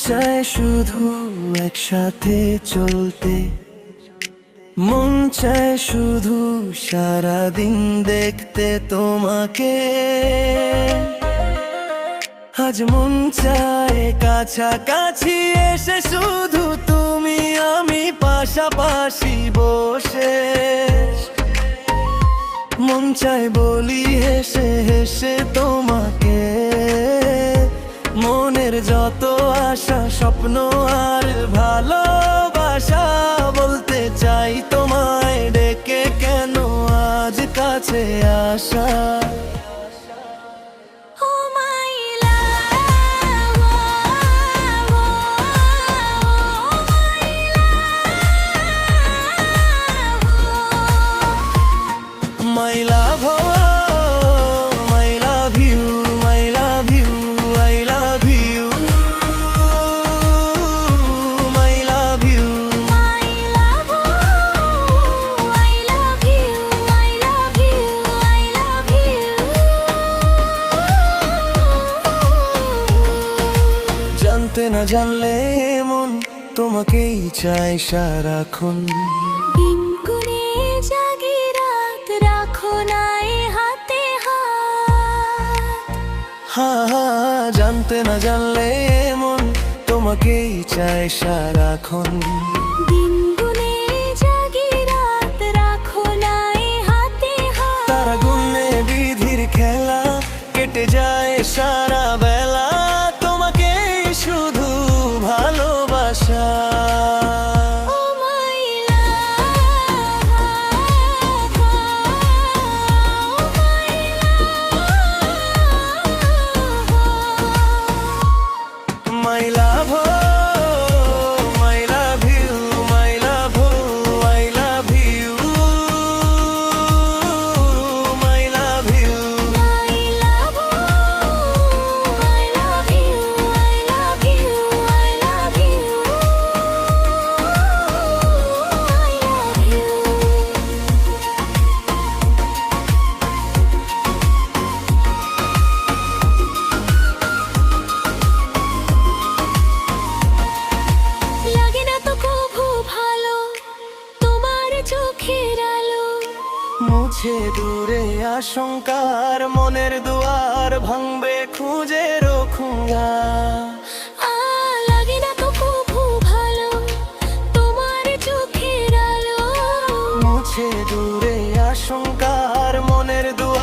চায় শুধু একসাথে চলতে, মন চায় শুধু সারাদিন দেখতে তোমাকে। আজ মন চায় কাছাকাছি এসে শুধু তুমি আমি পাশাপাশি বসে। মন চায় বলি হেসে হেসে তোমাকে, মনের যত আশা স্বপ্ন আর ভালোবাসা। বলতে চাই তোমায় ডেকে কেন আজ কাছে আসা। My love, oh, my love you, my love you, I love you, my love you, My love, oh, I love you, I love you, I love you. জানতে না জানলে মন তোমাকেই চাই সারাক্ষণ। দিন গুনে জাগি রাত রাখো নাই হাতে হাত। হা হা, জানতে না জানলে মন তোমাকেই চাই সারাক্ষণ। দিন গুনে জাগি রাত রাখো নাই হাতে হাত। তারা গুনে বিধির খেলা কেটে যায় সারা বেলা, তোমাকেই শুধু ভালোবাসা। Oh my love, oh my love. My love, oh, my love you, my love, oh, I love you, my love you. My love, oh, I love you, I love you, I love you, লাগে না তো কভু ভালো তোমার চোখের আলো। মুছে দূরে আশঙ্কার মনের দুয়ার ভাঙবে খুঁজে রখুঙ্গা। লাগে না তো কভু ভালো তোমার চোখের আলো। মুছে দূরে আশঙ্কার মনের দুয়ার